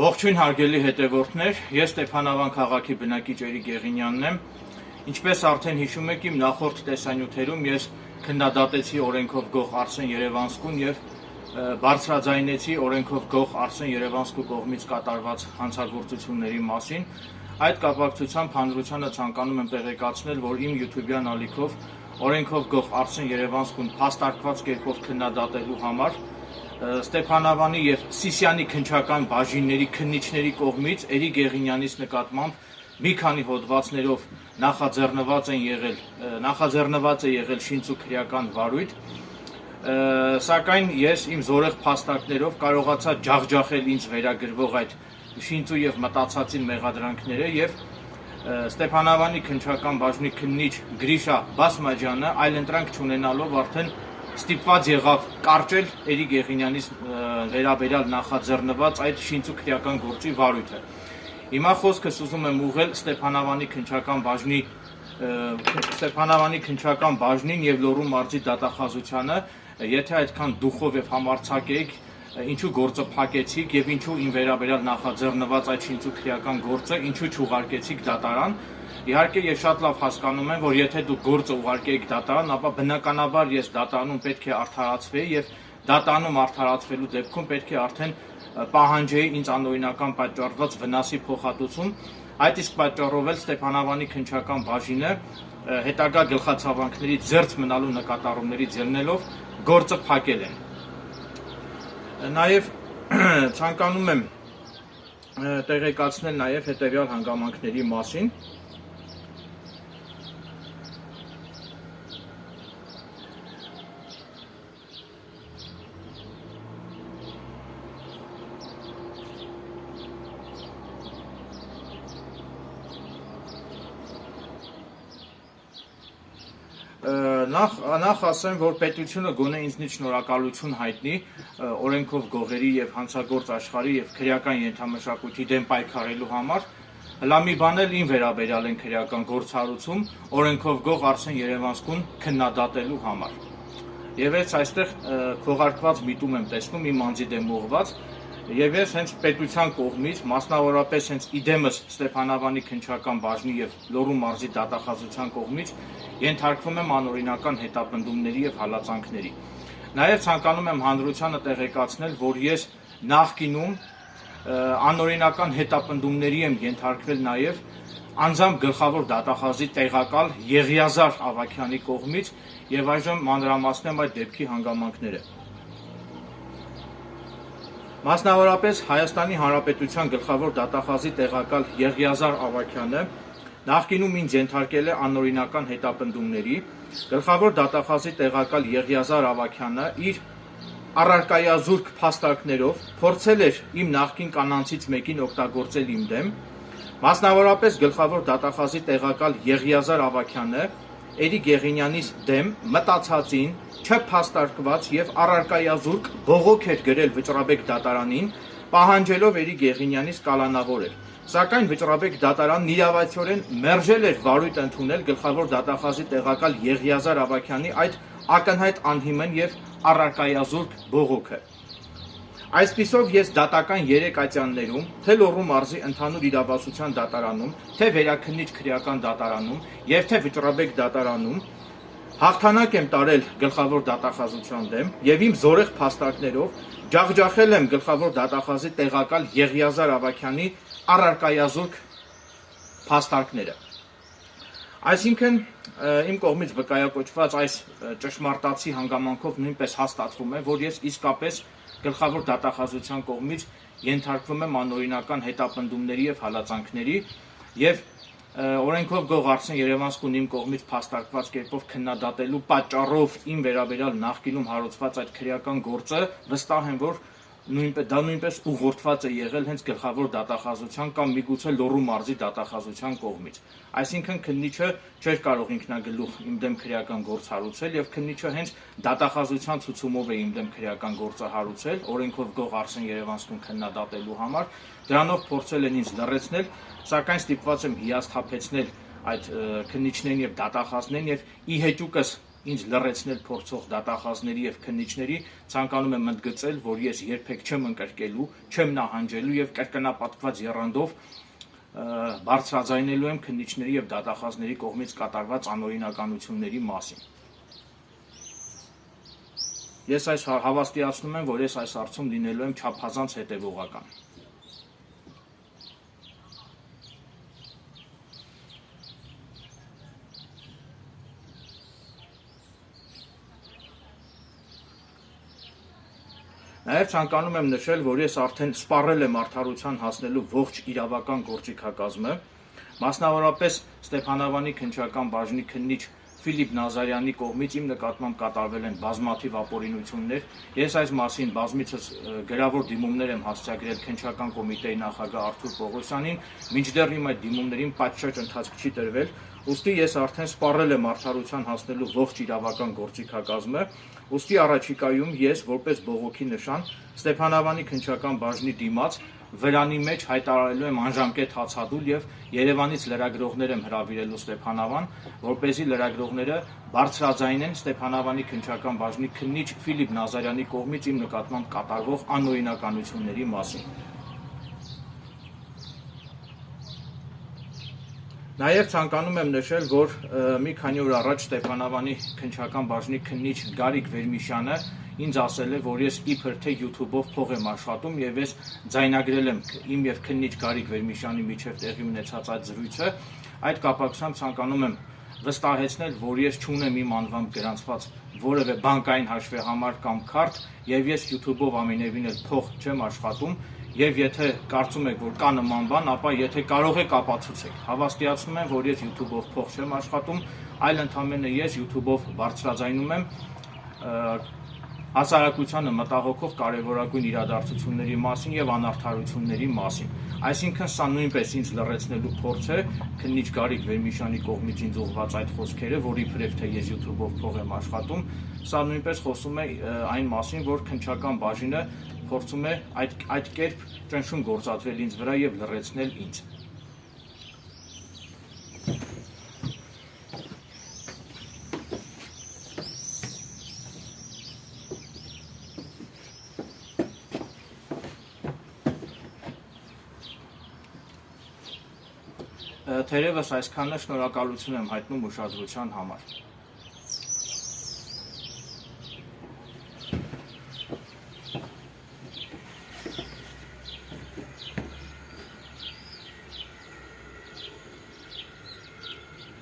Ողջույն հարգելի հետևորդներ, ես Ստեփանավան քաղաքի բնակիչ Էրիկ Եղինյանն եմ։ Ինչպես արդեն հիշում եք, իմ նախորդ տեսանյութերում ես քննադատեցի օրենքով գող Արսեն Երևանցկուն եւ բարձրաձայնեցի օրենքով գող Արսեն Երևանցկու կողմից կատարված հանցագործությունների մասին։ Այդ կապակցությամբ հանրությանը ցանկանում եմ տեղեկացնել, որ իմ YouTube-յան ալիքով օրենքով գող Արսեն Երևանցկուն փաստարկված կերպով քննադատելու համար Ստեփանավանի եւ Սիսիանի քննչական բաժինների քննիչների կողմից Էրիկ Եղինյանից նկատմամբ մի քանի հոդվածներով նախաձեռնված է եղել շինծ ու քրեական վարույթ, սակայն ես իմ զորեղ փաստարկներով կարողացա ջախջախել ինձ վերագրվող այդ շինծ ու եւ մտածածին մեղադրանքները եւ Ստեփանավանի քննչական բաժնի քննիչ Գրիշա Բասմաջյանը այլընտրանք չունենալով արդեն ստիպված եղավ կարճել Էրիկ Եղինյանից վերաբերյալ նախաձեռնված այդ շինծ ու քրեական գործի վարույթը։ Հիմա խոսքս ուզում եմ ուղղել Ստեփանավանի քննչական բաժնին եւ Լոռու մարզի դատախազությանը, եթե այդքան դուխով եւ համարձակ եք, ինչու գործը փակեցիք եւ ինչու ին վերաբերյալ նախաձեռնված այդ շինծ ու քրեական գործը ինչու չուղարկեցիք դատարան։ Իհարկե ես շատ լավ հասկանում եմ, որ եթե դուք գործը ուղարկեիք դատարան, ապա բնականաբար ես դատարանում պետք է արդարացվեի եւ դատարանում արդարացվելու դեպքում պետք է արդեն պահանջեի ինձ անօրինական պատճառված վնասի փոխհատուցում։ Այդ իսկ պատճառով էլ Ստեփանավանի քննչական բաժինը հետագա գլխացավանքների ձեռք մնալու նկատառումներից ելնելով գործը փակել են։ Նաեւ ցանկանում եմ տեղեկացնել նաեւ հետեւյալ հանգամանքների մասին։ Նախ ասեմ, որ պետությունը գոնե ինձնից շնորհակալություն հայտնի օրենքով գողերի եւ հանցագործ աշխարհի եւ քրեական ենթամշակույթի դեմ պայքարելու համար։ Հլա մի բան էլ ին վերաբերյալ են քրեական գործառույթում օրենքով գող Արսեն Երևանցկուն քննադատելու համար։ Եվ ես այստեղ քողարկված միտում եմ տեսնում իմ անձի դեմ ուղղված եւ ես հենց պետության կողմից, մասնավորապես հենց իդեմս Ստեփանավանի քննչական բաժնի եւ Լոռու մարզի դատախազության կողմից ենթարկվում եմ անօրինական հետապնդումների եւ հալածանքների։ Նաեւ ցանկանում եմ հանրությանը տեղեկացնել, որ ես նախկինում անօրինական հետապնդումների եմ ենթարկվել նաեւ անձամբ գլխավոր դատախազի տեղակալ Եղիազար Ավագյանի կողմից եւ այժմ մանրամասնեմ այդ դեպքի հանգամանքները։ Մասնավորապես Հայաստանի Հանրապետության գլխավոր դատախազի տեղակալ Եղիազար Ավագյանը նախկինում ինձ ենթարկել է անօրինական հետապնդումների։ Գլխավոր դատախազի տեղակալ Եղիազար Ավագյանը իր առարկայազուրկ փաստարկներով փորձել էր իմ նախկին կանանցից մեկին օգտագործել իմ դեմ։ Մասնավորապես գլխավոր դատախազի տեղակալ Եղիազար Ավագյանը Էրիկ Եղինյանից դեմ մտածածին չփաստարկված եւ առարկայազուրկ բողոք էր գրել Վճռաբեկ դատարանին, պահանջելով Էրիկ Եղինյանից կալանավորել։ Սակայն Վճռաբեկ դատարանն իրավացիորեն մերժել էր վարույթ ընդունել գլխավոր դատախազի տեղակալ Եղիազար Ավագյանի այդ ակնհայտ անհիմն եւ առարկայազուրկ բողոքը։ Այսպիսով ես դատական 3 ատյաններում, թե Լոռու մարզի ընդհանուր իրավասության դատարանում, թե վերաքննիչ քրեական դատարանում եւ թե Վճռաբեկ դատարանում հաղթանակ եմ տարել գլխավոր դատախազության դեմ եւ իմ զորեղ փաստարկներով ջախջախել եմ գլխավոր դատախազի տեղակալ Եղիազար Ավագյանի առարկայազուրկ փաստարկները։ Այսինքն իմ կողմից վկայակոչված այս ճշմարտացի հանգամանքով նույնպես հաստատվում է, որ ես իսկապես գլխավոր դատախազության կողմից ենթարկվում եմ անօրինական հետապնդումների եւ հալածանքների եւ օրենքով գող Արսեն Երևանցկուն իմ կողմից փաստարկված կերպով քննադատելու պատճառով իմ վերաբերյալ նախկինում հարուցված այդ քրեական գործը վստահ եմ, որ դա նույնպես ուղղորդված է եղել հենց գլխավոր դատախազության կամ միգուցե Լոռու մարզի դատախազության կողմից։ Այսինքն քննիչը չէր կարող ինքնագլուխ իմ դեմ քրեական գործ հարուցել եւ քննիչը հենց դատախազության ցուցումով է իմ դեմ քրեական գործը հարուցել օրենքով գող Արսեն Երևանցկուն քննադատելու համար։ Դրանով փորձել են ինձ լռեցնել, սակայն ստիպված եմ հիասթափեցնել այդ քննիչներին եւ դատախազներին եւ ի հեճուկս ինձ լռեցնել փորձող դատախազների եւ քննիչների, ցանկանում եմ ընդգծել, որ ես երբեք չեմ ընկրկելու, չեմ նահանջելու եւ կրկնապատկված եռանդով բարձրաձայնելու եմ քննիչների եւ դատախազների կողմից կատարված անօրինականությունների մասին։ Ես հավաստիացնում եմ, որ ես այս հարցում լինելու եմ չափազանց հետևողական։ Նաև ցանկանում եմ նշել, որ ես արդեն սպառել եմ արդարության հասնելու ողջ իրավական գործիքակազմը, մասնավորապես Ստեփանավանի քննչական բաժնի քննիչ Ֆիլիպ Նազարյանի կողմից իմ նկատմամբ կատարվել են բազմաթիվ ապօրինություններ։ Ես այս մասին բազմիցս գրավոր դիմումներ եմ հասցեագրել քննչական կոմիտեի նախագահ Արթուր Պողոսյանին, մինչդեռ իմ այդ դիմումներին պատշաճ ընթացք չի տրվել, ուստի ես արդեն սպառել եմ արդարության հասնելու ողջ իրավական գործիքակազմը, ուստի առաջիկայում ես որպես բողոքի նշան Ստեփանավանի քննչական բաժնի դիմաց վրանի մեջ հայտարարելու եմ անժամկետ հացադուլ եւ Երևանից լրագրողներ եմ հրավիրելու Ստեփանավան, որպեսզի լրագրողները բարձրաձայնեն Ստեփանավանի քննչական բաժնի քննիչ Ֆիլիպ Նազարյանի կողմից իմ նկատմամբ կատարվող անօրինականությունների մասին։ Նաև ցանկանում եմ նշել, որ մի քանի օր առաջ Ստեփանավանի քննչական բաժնի քննիչ Գարիկ Վերմիշյանը ինձ ասել է, որ ես իբր թե YouTube-ով փող եմ աշխատում եւ ես ձայնագրել եմ իմ եւ քննիչ Գարիկ Վերմիշյանի միջև տեղի ունեցած այդ զրույցը։ Այդ կապակցությամբ ցանկանում եմ վստահեցնել, որ ես չունեմ իմ անվամբ գրանցված որևէ բանկային հաշվեհամար կամ քարտ եւ ես YouTube-ով ամենևին էլ փող չեմ աշխատում։ Եվ եթե կարծում եք, որ կա նման բան, ապա եթե կարող եք ապացուցեք։ Հավաստիացնում եմ, որ ես YouTube-ով փող չեմ աշխատում, այլ ընդամենը ես YouTube-ով բարձրաձայնում եմ հասարակությանը մտահոգող կարևորագույն իրադարձությունների մասին եւ անարդարությունների մասին։ Այսինքն սա նույնպես ինձ լռեցնելու փորձ է քննիչ Գարիկ Վերմիշյանի կողմից ինձ ուղղված այդ խոսքերը, որի իբրև թե ես YouTube-ով փող եմ աշխատում, սա նույնպես խոսում է այն մասին, որ քննչական բաժինը փորձում է այդ կերպ ճնշում գործադրել ինձ վրա եւ լռեցնել ինձ։ Թերևս այսքանը, շնորհակալություն եմ հայտնում ուշադրության համար։